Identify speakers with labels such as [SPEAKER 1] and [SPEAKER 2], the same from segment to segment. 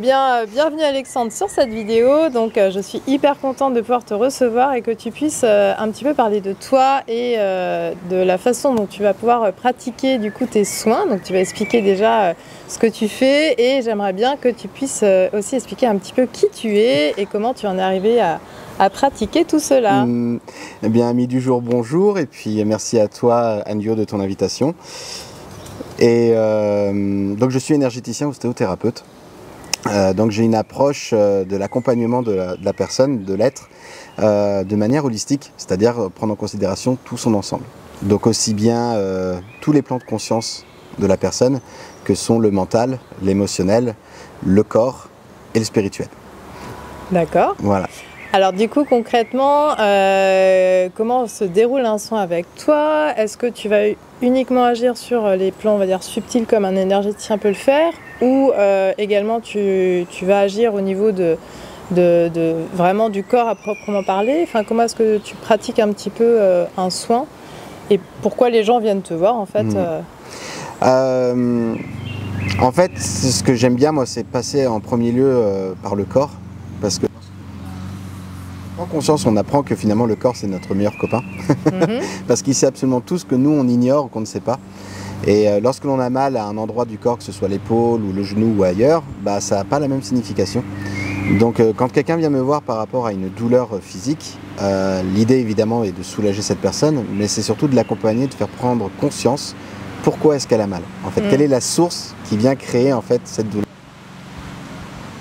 [SPEAKER 1] Bienvenue Alexandre sur cette vidéo. Donc, je suis hyper contente de pouvoir te recevoir et que tu puisses un petit peu parler de toi et de la façon dont tu vas pouvoir pratiquer du coup tes soins. Donc, tu vas expliquer déjà ce que tu fais et j'aimerais bien que tu puisses aussi expliquer un petit peu qui tu es et comment tu en es arrivé à pratiquer tout cela.
[SPEAKER 2] Eh bien, amis du jour, bonjour, et puis merci à toi, Anne-Dio, de ton invitation. Et donc, je suis énergéticien ostéothérapeute. Donc, j'ai une approche de l'accompagnement de la personne, de l'être, de manière holistique, c'est-à-dire prendre en considération tout son ensemble. Donc, aussi bien tous les plans de conscience de la personne que sont le mental, l'émotionnel, le corps et le spirituel.
[SPEAKER 1] D'accord.
[SPEAKER 2] Voilà.
[SPEAKER 1] Alors du coup concrètement, comment se déroule un soin avec toi? Est-ce que tu vas uniquement agir sur les plans, on va dire, subtils comme un énergéticien peut le faire, ou également tu vas agir au niveau vraiment du corps à proprement parler? Enfin, comment est-ce que tu pratiques un petit peu un soin et pourquoi les gens viennent te voir en fait?
[SPEAKER 2] En fait, ce que j'aime bien, moi, c'est passer en premier lieu par le corps, parce que en conscience, on apprend que finalement le corps c'est notre meilleur copain, parce qu'il sait absolument tout ce que nous on ignore ou qu'on ne sait pas. Et lorsque l'on a mal à un endroit du corps, que ce soit l'épaule ou le genou ou ailleurs, bah, ça n'a pas la même signification. Donc quand quelqu'un vient me voir par rapport à une douleur physique, l'idée évidemment est de soulager cette personne, mais c'est surtout de l'accompagner, de faire prendre conscience pourquoi est-ce qu'elle a mal. En fait, quelle est la source qui vient créer en fait cette douleur.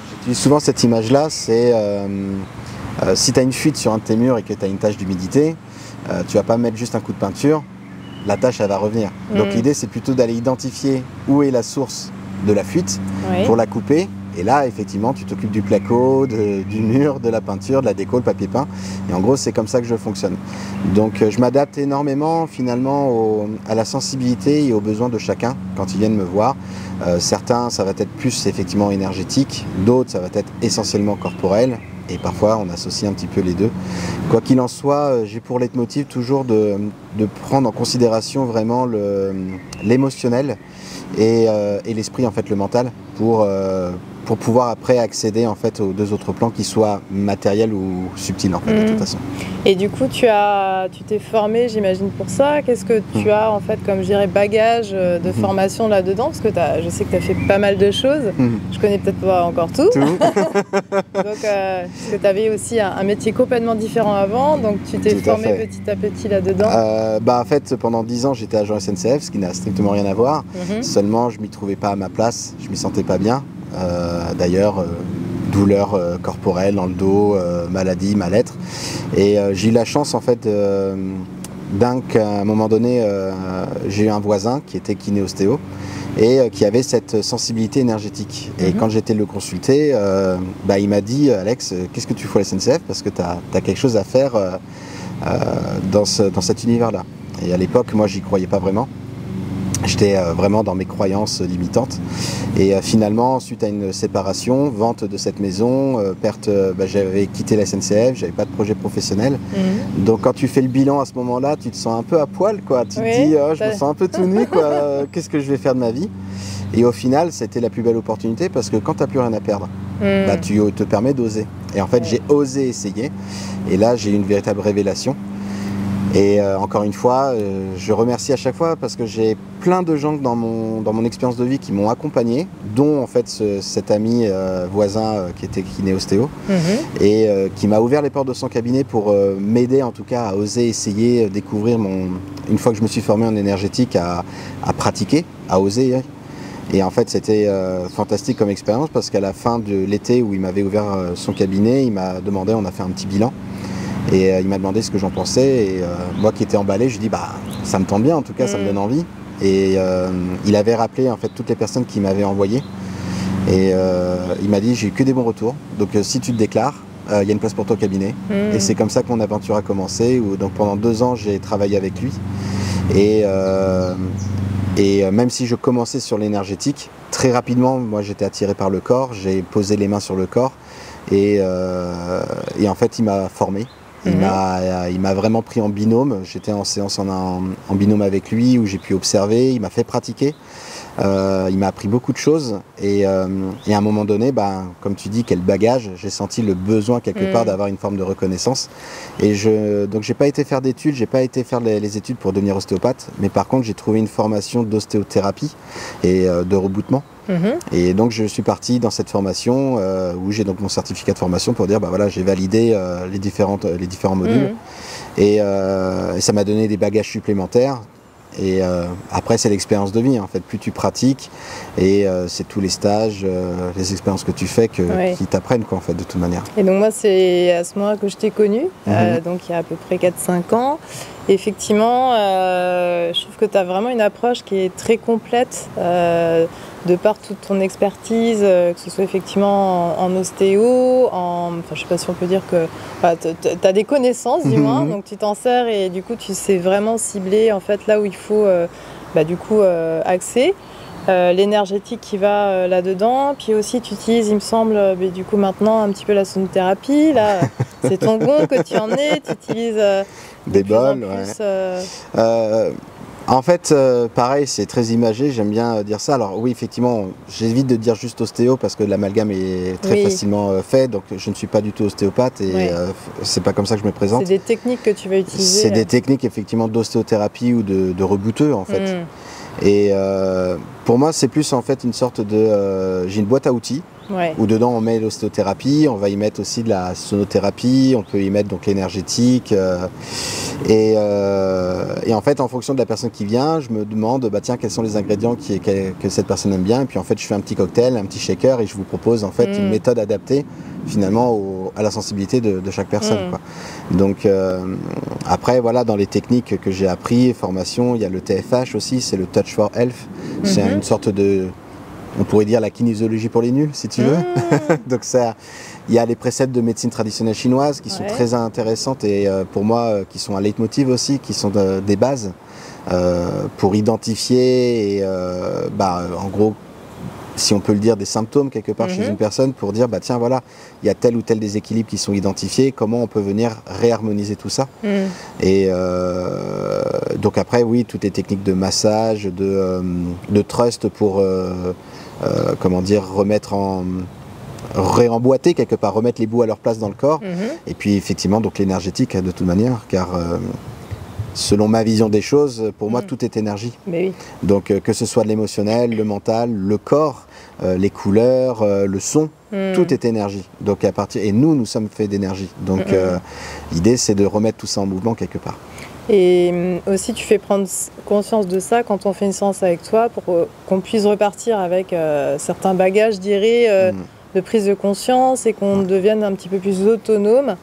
[SPEAKER 2] J'utilise souvent cette image-là, c'est si tu as une fuite sur un de tes murs et que tu as une tache d'humidité, tu vas pas mettre juste un coup de peinture, la tache elle va revenir. Donc l'idée c'est plutôt d'aller identifier où est la source de la fuite pour la couper. Et là effectivement tu t'occupes du placo, du mur, de la peinture, de la déco, le papier peint. Et en gros c'est comme ça que je fonctionne. Donc je m'adapte énormément finalement à la sensibilité et aux besoins de chacun quand ils viennent me voir. Certains ça va être plus effectivement énergétique, d'autres ça va être essentiellement corporel. Et parfois on associe un petit peu les deux. Quoi qu'il en soit, j'ai pour leitmotiv toujours de prendre en considération vraiment l'émotionnel et l'esprit, en fait, le mental, pour pouvoir après accéder en fait aux deux autres plans qui soient matériels ou subtils en fait, de toute façon.
[SPEAKER 1] Et du coup tu t'es formé, j'imagine, pour ça. Qu'est-ce que tu as en fait comme, je dirais, bagage de formation là-dedans? Parce que je sais que tu as fait pas mal de choses. Je connais peut-être pas encore tout. Donc parce que tu avais aussi un métier complètement différent avant, donc tu t'es formé petit à petit là-dedans.
[SPEAKER 2] En fait pendant 10 ans j'étais agent SNCF, ce qui n'a strictement rien à voir. Seulement je m'y trouvais pas à ma place, je m'y sentais pas bien. D'ailleurs, douleur corporelle dans le dos, maladie, mal-être. Et j'ai eu la chance en fait qu'à un moment donné, j'ai eu un voisin qui était kiné-ostéo et qui avait cette sensibilité énergétique. Et quand j'étais le consulter, il m'a dit: Alex, qu'est-ce que tu fais à la SNCF? Parce que tu as quelque chose à faire dans cet univers-là. Et à l'époque, moi, j'y croyais pas vraiment. J'étais vraiment dans mes croyances limitantes et finalement, suite à une séparation, vente de cette maison, j'avais quitté la SNCF, j'avais pas de projet professionnel. Donc quand tu fais le bilan à ce moment-là, tu te sens un peu à poil, quoi. Tu te dis je me sens un peu tout nu, quoi. Qu'est-ce que je vais faire de ma vie? Et au final, c'était la plus belle opportunité parce que quand tu n'as plus rien à perdre, tu te permets d'oser. Et en fait, j'ai osé essayer et là, j'ai eu une véritable révélation. Et encore une fois, je remercie à chaque fois parce que j'ai plein de gens dans mon expérience de vie qui m'ont accompagné, dont en fait cet ami voisin qui était kiné-ostéo et qui m'a ouvert les portes de son cabinet pour m'aider en tout cas à oser essayer, découvrir une fois que je me suis formé en énergétique, à pratiquer, à oser. Et en fait c'était fantastique comme expérience parce qu'à la fin de l'été où il m'avait ouvert son cabinet, il m'a demandé, on a fait un petit bilan. Et il m'a demandé ce que j'en pensais et moi qui étais emballé, je lui ai dit ça me tente bien, en tout cas ça me donne envie. Et il avait rappelé en fait toutes les personnes qui m'avaient envoyé et il m'a dit: j'ai eu que des bons retours, donc si tu te déclares, il y a une place pour toi au cabinet. Et c'est comme ça que mon aventure a commencé, où donc pendant 2 ans j'ai travaillé avec lui et même si je commençais sur l'énergétique, très rapidement moi j'étais attiré par le corps, j'ai posé les mains sur le corps et en fait il m'a formé. Il m'a vraiment pris en binôme. J'étais en séance en binôme avec lui où j'ai pu observer. Il m'a fait pratiquer. Il m'a appris beaucoup de choses et à un moment donné, comme tu dis, quel bagage, j'ai senti le besoin quelque part d'avoir une forme de reconnaissance. Et donc j'ai pas été faire d'études, j'ai pas été faire les études pour devenir ostéopathe, mais par contre j'ai trouvé une formation d'ostéothérapie et de reboutement. Et donc je suis parti dans cette formation où j'ai donc mon certificat de formation pour dire voilà, j'ai validé les différents modules et ça m'a donné des bagages supplémentaires. Et après c'est l'expérience de vie en fait, plus tu pratiques et c'est tous les stages, les expériences que tu fais qui t'apprennent quoi en fait de toute manière.
[SPEAKER 1] Et donc moi c'est à ce moment-là que je t'ai connu, donc il y a à peu près 4-5 ans. Et effectivement je trouve que tu as vraiment une approche qui est très complète de par toute ton expertise, que ce soit effectivement en ostéo, je sais pas si on peut dire que tu as des connaissances du moins, donc tu t'en sers et du coup tu sais vraiment cibler en fait là où il faut axer. L'énergétique qui va là-dedans, puis aussi tu utilises, il me semble, du coup maintenant un petit peu la sonothérapie, là c'est ton gong que tu en es, tu utilises
[SPEAKER 2] des bols, en fait, pareil, c'est très imagé, j'aime bien dire ça. Alors oui, effectivement, j'évite de dire juste ostéo parce que l'amalgame est très facilement fait, donc je ne suis pas du tout ostéopathe et c'est pas comme ça que je me présente.
[SPEAKER 1] C'est des techniques que tu vas utiliser.
[SPEAKER 2] C'est des techniques effectivement d'ostéothérapie ou de rebouteux en fait. Et pour moi, c'est plus en fait une sorte de... j'ai une boîte à outils où dedans on met l'ostéothérapie, on va y mettre aussi de la sonothérapie, on peut y mettre donc l'énergétique. Et en fait, en fonction de la personne qui vient, je me demande tiens, quels sont les ingrédients que cette personne aime bien. Et puis en fait, je fais un petit cocktail, un petit shaker et je vous propose en fait une méthode adaptée finalement à la sensibilité de chaque personne. Quoi. Donc après, voilà, dans les techniques que j'ai appris, formation, il y a le TFH aussi, c'est le Touch for Health. C'est une sorte de... On pourrait dire la kinésiologie pour les nuls, si tu veux. Donc ça, il y a les préceptes de médecine traditionnelle chinoise qui sont très intéressantes et pour moi qui sont un leitmotiv aussi, qui sont des bases pour identifier et en gros, si on peut le dire, des symptômes quelque part chez une personne pour dire tiens voilà, il y a tel ou tel déséquilibre qui sont identifiés, comment on peut venir réharmoniser tout ça. Et donc après oui, toutes les techniques de massage, de trust pour réemboîter quelque part, remettre les bouts à leur place dans le corps. Et puis effectivement donc l'énergétique de toute manière, car selon ma vision des choses, pour moi tout est énergie. Donc que ce soit de l'émotionnel, le mental, le corps, les couleurs, le son, tout est énergie. Donc et nous sommes faits d'énergie. Donc l'idée c'est de remettre tout ça en mouvement quelque part.
[SPEAKER 1] Et aussi tu fais prendre conscience de ça quand on fait une séance avec toi pour qu'on puisse repartir avec certains bagages, je dirais, de prise de conscience et qu'on devienne un petit peu plus autonome.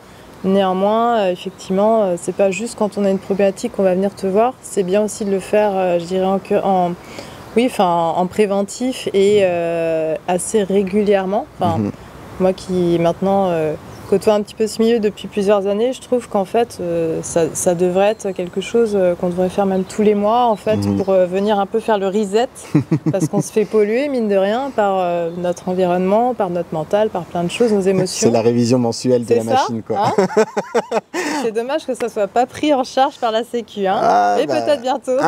[SPEAKER 1] Néanmoins, effectivement, c'est pas juste quand on a une problématique qu'on va venir te voir, c'est bien aussi de le faire, je dirais, en préventif et assez régulièrement. Moi qui maintenant côtoie un petit peu ce milieu depuis plusieurs années, je trouve qu'en fait ça devrait être quelque chose qu'on devrait faire même tous les mois en fait pour venir un peu faire le reset parce qu'on se fait polluer mine de rien par notre environnement, par notre mental, par plein de choses, nos émotions.
[SPEAKER 2] C'est la révision mensuelle de la machine quoi.
[SPEAKER 1] C'est dommage que ça soit pas pris en charge par la Sécu mais peut-être bientôt.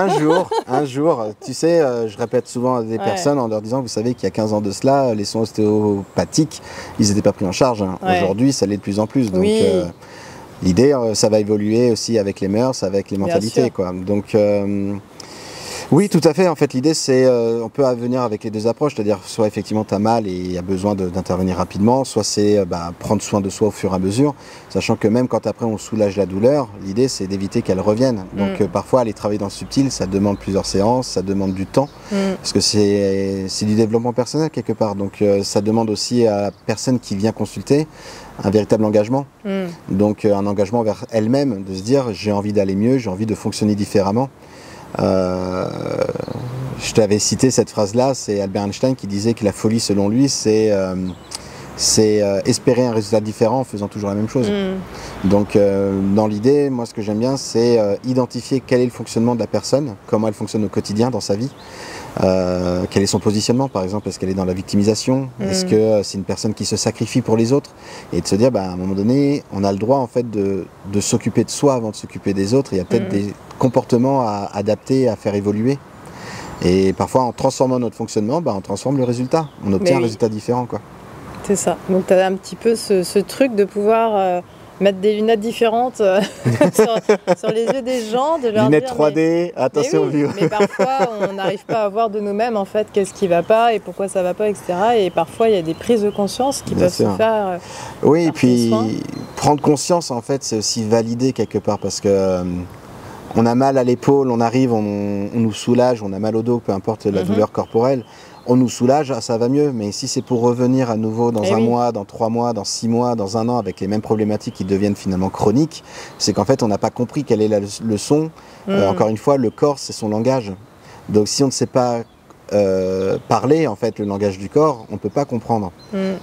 [SPEAKER 2] Un jour, tu sais, je répète souvent à des personnes en leur disant, vous savez qu'il y a 15 ans de cela, les soins ostéopathiques, ils n'étaient pas pris en charge. Aujourd'hui, ça l'est de plus en plus. Donc l'idée, ça va évoluer aussi avec les mœurs, avec les mentalités. Quoi. Donc oui, tout à fait. En fait, l'idée, c'est on peut venir avec les deux approches, c'est-à-dire soit effectivement tu as mal et il y a besoin d'intervenir rapidement, soit c'est prendre soin de soi au fur et à mesure, sachant que même quand après on soulage la douleur, l'idée c'est d'éviter qu'elle revienne. Donc parfois aller travailler dans le subtil, ça demande plusieurs séances, ça demande du temps, parce que c'est du développement personnel quelque part. Donc ça demande aussi à la personne qui vient consulter un véritable engagement. Donc un engagement vers elle-même, de se dire j'ai envie d'aller mieux, j'ai envie de fonctionner différemment. Je t'avais cité cette phrase-là, c'est Albert Einstein qui disait que la folie, selon lui, c'est espérer un résultat différent en faisant toujours la même chose. Donc dans l'idée, moi ce que j'aime bien, c'est identifier quel est le fonctionnement de la personne, comment elle fonctionne au quotidien dans sa vie, quel est son positionnement par exemple, est-ce qu'elle est dans la victimisation, est-ce que c'est une personne qui se sacrifie pour les autres, et de se dire à un moment donné, on a le droit en fait de s'occuper de soi avant de s'occuper des autres, il y a peut-être des comportements à adapter, à faire évoluer. Et parfois, en transformant notre fonctionnement, on transforme le résultat. On obtient un résultat différent, quoi.
[SPEAKER 1] C'est ça. Donc tu as un petit peu ce truc de pouvoir mettre des lunettes différentes sur les yeux des gens, de leur
[SPEAKER 2] lunettes
[SPEAKER 1] dire,
[SPEAKER 2] 3D, attention
[SPEAKER 1] mais,
[SPEAKER 2] au
[SPEAKER 1] mais parfois on n'arrive pas à voir de nous-mêmes en fait qu'est-ce qui va pas et pourquoi ça va pas, etc. Et parfois il y a des prises de conscience qui peuvent se faire.
[SPEAKER 2] Oui, et puis prendre conscience en fait, c'est aussi valider quelque part parce que on a mal à l'épaule, on arrive, on nous soulage, on a mal au dos, peu importe la douleur corporelle. On nous soulage, ça va mieux, mais si c'est pour revenir à nouveau dans un mois, dans 3 mois, dans 6 mois, dans un an, avec les mêmes problématiques qui deviennent finalement chroniques, c'est qu'en fait on n'a pas compris quelle est la leçon. Encore une fois, le corps c'est son langage. Donc si on ne sait pas parler en fait le langage du corps, on ne peut pas comprendre.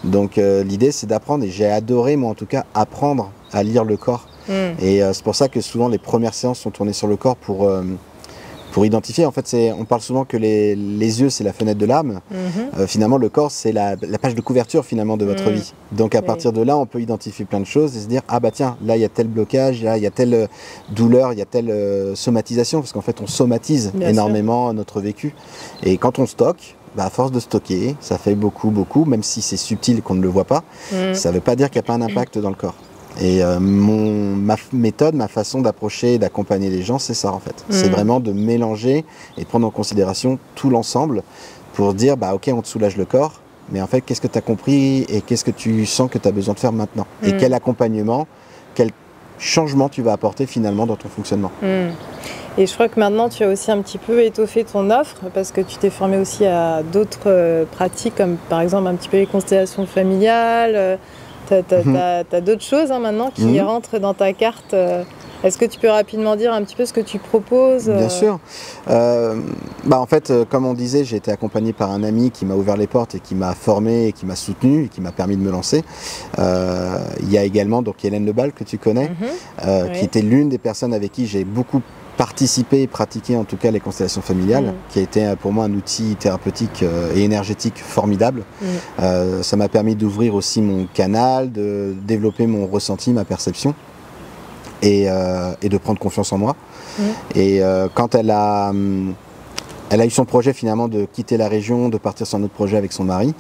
[SPEAKER 2] Donc l'idée c'est d'apprendre, et j'ai adoré moi en tout cas apprendre à lire le corps. Et c'est pour ça que souvent les premières séances sont tournées sur le corps pour identifier. En fait, on parle souvent que les yeux, c'est la fenêtre de l'âme. Finalement, le corps, c'est la page de couverture finalement de votre vie. Donc, à partir de là, on peut identifier plein de choses et se dire, ah bah tiens, là, il y a tel blocage, là, il y a telle douleur, il y a telle somatisation, parce qu'en fait, on somatise énormément notre vécu. Et quand on stocke, à force de stocker, ça fait beaucoup, même si c'est subtil et qu'on ne le voit pas, ça ne veut pas dire qu'il n'y a pas un impact dans le corps. Et ma méthode, ma façon d'approcher et d'accompagner les gens, c'est ça en fait. C'est vraiment de mélanger et de prendre en considération tout l'ensemble pour dire, ok, on te soulage le corps, mais en fait, qu'est-ce que tu as compris et qu'est-ce que tu sens que tu as besoin de faire maintenant? Et quel accompagnement, quel changement tu vas apporter finalement dans ton fonctionnement.
[SPEAKER 1] Et je crois que maintenant, tu as aussi un petit peu étoffé ton offre parce que tu t'es formé aussi à d'autres pratiques, comme par exemple un petit peu les constellations familiales. T'as d'autres choses maintenant qui rentrent dans ta carte. Est-ce que tu peux rapidement dire un petit peu ce que tu proposes?
[SPEAKER 2] Bien sûr. En fait, comme on disait, j'ai été accompagné par un ami qui m'a ouvert les portes et qui m'a formé et qui m'a soutenu et qui m'a permis de me lancer. Il y a également donc Hélène Lebal que tu connais, qui était l'une des personnes avec qui j'ai beaucoup participé et pratiqué en tout cas les constellations familiales, qui a été pour moi un outil thérapeutique et énergétique formidable. Ça m'a permis d'ouvrir aussi mon canal, de développer mon ressenti, ma perception et de prendre confiance en moi. Et quand elle a eu son projet finalement de quitter la région, de partir sur un autre projet avec son mari,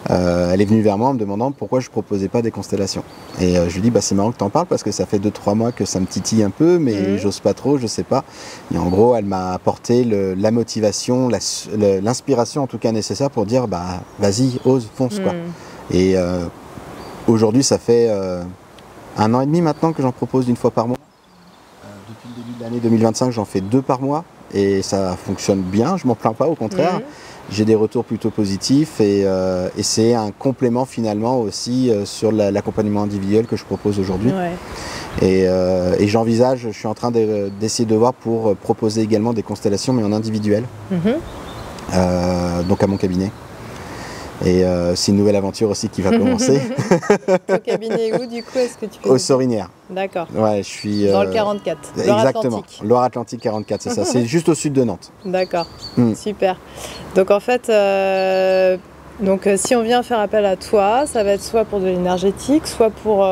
[SPEAKER 2] elle est venue vers moi en me demandant pourquoi je ne proposais pas des constellations. Et je lui dis, c'est marrant que tu en parles parce que ça fait 2-3 mois que ça me titille un peu, mais j'ose pas trop, je sais pas. Et en gros, elle m'a apporté la motivation, l'inspiration en tout cas nécessaire pour dire, vas-y, ose, fonce quoi. Et aujourd'hui, ça fait 1 an et demi maintenant que j'en propose une fois par mois. Depuis le début de l'année 2025, j'en fais 2 par mois. Et ça fonctionne bien, je m'en plains pas, au contraire. J'ai des retours plutôt positifs et c'est un complément finalement aussi sur l'accompagnement individuel que je propose aujourd'hui. Et j'envisage, je suis en train d'essayer de voir pour proposer également des constellations mais en individuel, donc à mon cabinet. Et c'est une nouvelle aventure aussi qui va commencer.
[SPEAKER 1] Ton cabinet est où du coup? Est-ce que tu peux...
[SPEAKER 2] Aux Sorinières.
[SPEAKER 1] D'accord.
[SPEAKER 2] Ouais, je suis...
[SPEAKER 1] Dans le 44.
[SPEAKER 2] Exactement. Loire-Atlantique 44, c'est ça. C'est juste au sud de Nantes.
[SPEAKER 1] D'accord. Super. Donc en fait, si on vient faire appel à toi, ça va être soit pour de l'énergétique, soit pour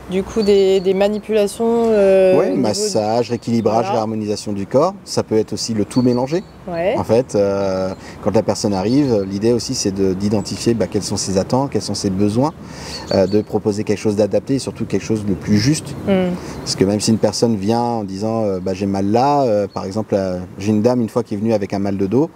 [SPEAKER 1] du coup des manipulations.
[SPEAKER 2] Oui, massage, rééquilibrage, réharmonisation du corps. Ça peut être aussi le tout mélangé. En fait, quand la personne arrive, l'idée aussi c'est d'identifier quels sont ses attentes, quels sont ses besoins, de proposer quelque chose d'adapté et surtout quelque chose de plus juste. Parce que même si une personne vient en disant j'ai mal là, par exemple j'ai une dame une fois qui est venue avec un mal de dos,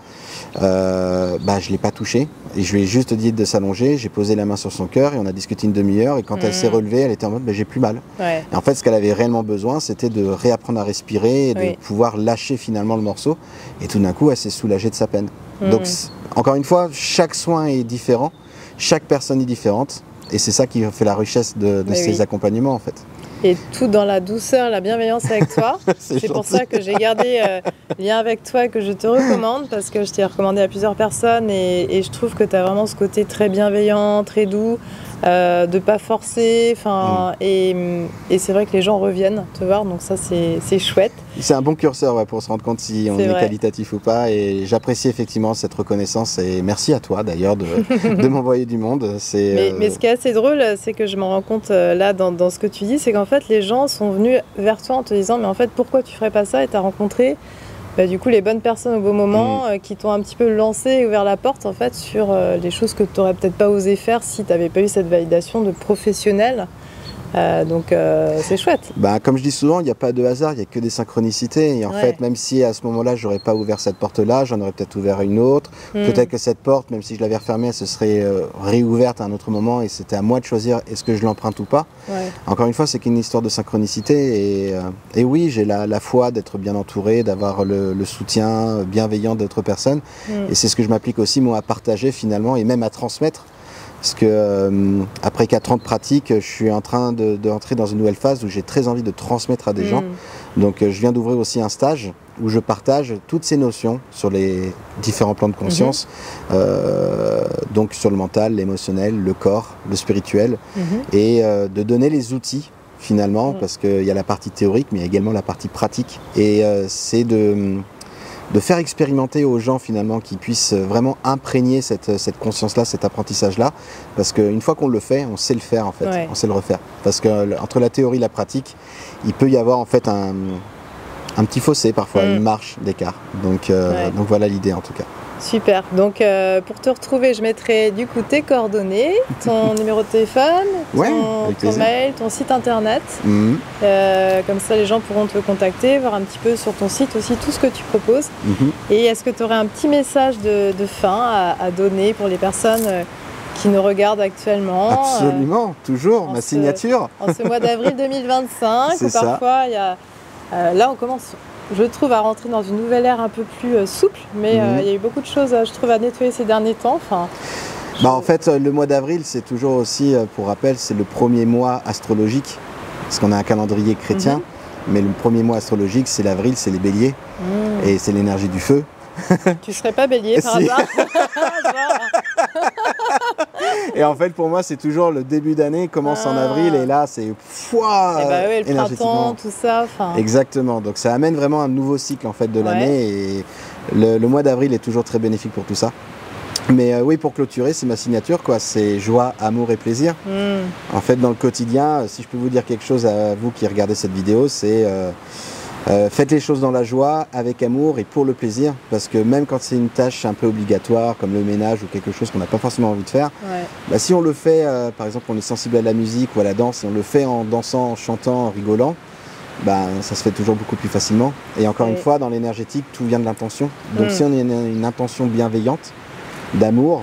[SPEAKER 2] je ne l'ai pas touchée et je lui ai juste dit de s'allonger, j'ai posé la main sur son cœur et on a discuté une demi-heure et quand elle s'est relevée, elle était en mode j'ai plus mal. Et en fait ce qu'elle avait réellement besoin c'était de réapprendre à respirer et de pouvoir lâcher finalement le morceau et tout d'un coup elle s'est soulagée de sa peine. Donc encore une fois, chaque soin est différent, chaque personne est différente et c'est ça qui fait la richesse de ces accompagnements en fait.
[SPEAKER 1] Et tout dans la douceur, la bienveillance avec toi. C'est pour ça que j'ai gardé lien avec toi et que je te recommande parce que je t'ai recommandé à plusieurs personnes et je trouve que tu as vraiment ce côté très bienveillant, très doux, de pas forcer. Et c'est vrai que les gens reviennent te voir, donc ça c'est chouette.
[SPEAKER 2] C'est un bon curseur pour se rendre compte si on est qualitatif ou pas et j'apprécie effectivement cette reconnaissance et merci à toi d'ailleurs de m'envoyer du monde.
[SPEAKER 1] Mais ce qui est assez drôle, c'est que je m'en rends compte là dans ce que tu dis, c'est qu'en fait les gens sont venus vers toi en te disant mais en fait pourquoi tu ferais pas ça et tu as rencontré du coup les bonnes personnes au bon moment qui t'ont un petit peu lancé et ouvert la porte en fait sur des choses que tu n'aurais peut-être pas osé faire si tu n'avais pas eu cette validation de professionnel. Donc c'est chouette.
[SPEAKER 2] Comme je dis souvent, il n'y a pas de hasard, il n'y a que des synchronicités. Et en fait, même si à ce moment-là, je n'aurais pas ouvert cette porte-là, j'en aurais peut-être ouvert une autre. Peut-être que cette porte, même si je l'avais refermée, elle se serait réouverte à un autre moment et c'était à moi de choisir est-ce que je l'emprunte ou pas. Encore une fois, c'est qu'une histoire de synchronicité. Et oui, j'ai la foi d'être bien entouré, d'avoir le soutien bienveillant d'autres personnes. Et c'est ce que je m'applique aussi, moi, à partager finalement et même à transmettre. Parce que après 4 ans de pratique, je suis en train d'entrer dans une nouvelle phase où j'ai très envie de transmettre à des gens. Donc je viens d'ouvrir aussi un stage où je partage toutes ces notions sur les différents plans de conscience, donc sur le mental, l'émotionnel, le corps, le spirituel, et de donner les outils finalement, parce qu'il y a la partie théorique, mais il y a également la partie pratique. Et c'est de faire expérimenter aux gens finalement qui puissent vraiment imprégner cette conscience-là, cet apprentissage-là, parce qu'une fois qu'on le fait, on sait le faire en fait, on sait le refaire. Parce que entre la théorie et la pratique, il peut y avoir en fait un petit fossé parfois, une marche d'écart. Donc voilà l'idée en tout cas.
[SPEAKER 1] Super, donc pour te retrouver, je mettrai du coup tes coordonnées, ton numéro de téléphone, ton mail, ton site internet. Comme ça les gens pourront te contacter, voir un petit peu sur ton site aussi tout ce que tu proposes. Et est-ce que tu aurais un petit message de fin à donner pour les personnes qui nous regardent actuellement?
[SPEAKER 2] Absolument, toujours, ma signature.
[SPEAKER 1] En ce mois d'avril 2025, où parfois il y a... là on commence... je trouve, à rentrer dans une nouvelle ère un peu plus souple, mais il y a eu beaucoup de choses, je trouve, à nettoyer ces derniers temps.
[SPEAKER 2] En fait, le mois d'avril, c'est toujours aussi, pour rappel, c'est le premier mois astrologique, parce qu'on a un calendrier chrétien, mais le premier mois astrologique, c'est l'avril, c'est les béliers, et c'est l'énergie du feu.
[SPEAKER 1] Tu serais pas bélier par hasard?
[SPEAKER 2] Et en fait, pour moi, c'est toujours le début d'année, commence en avril, et là, c'est
[SPEAKER 1] le printemps, tout ça.
[SPEAKER 2] Exactement. Donc, ça amène vraiment un nouveau cycle en fait de l'année, et le mois d'avril est toujours très bénéfique pour tout ça. Mais oui, pour clôturer, c'est ma signature, quoi. C'est joie, amour et plaisir. En fait, dans le quotidien, si je peux vous dire quelque chose à vous qui regardez cette vidéo, c'est faites les choses dans la joie, avec amour et pour le plaisir, parce que même quand c'est une tâche un peu obligatoire, comme le ménage ou quelque chose qu'on n'a pas forcément envie de faire, si on le fait, par exemple, on est sensible à la musique ou à la danse, et on le fait en dansant, en chantant, en rigolant, ça se fait toujours beaucoup plus facilement. Et encore une fois, dans l'énergétique, tout vient de l'intention. Donc si on a une intention bienveillante, d'amour,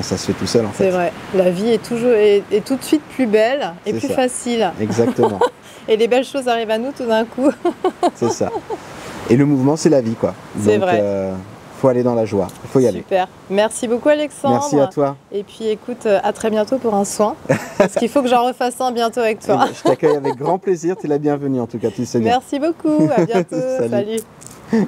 [SPEAKER 2] ça se fait tout seul en fait.
[SPEAKER 1] C'est vrai, la vie est tout de suite plus belle et plus facile.
[SPEAKER 2] Exactement.
[SPEAKER 1] Et les belles choses arrivent à nous tout d'un coup.
[SPEAKER 2] C'est ça. Et le mouvement, c'est la vie, quoi.
[SPEAKER 1] C'est vrai.
[SPEAKER 2] Faut aller dans la joie, il faut y aller.
[SPEAKER 1] Super. Merci beaucoup Alexandre.
[SPEAKER 2] Merci à toi.
[SPEAKER 1] Et puis écoute, à très bientôt pour un soin. Parce qu'il faut que j'en refasse un bientôt avec toi.
[SPEAKER 2] Je t'accueille avec grand plaisir, tu es la bienvenue en tout cas, tu sais bien.
[SPEAKER 1] Merci beaucoup, à bientôt. Salut.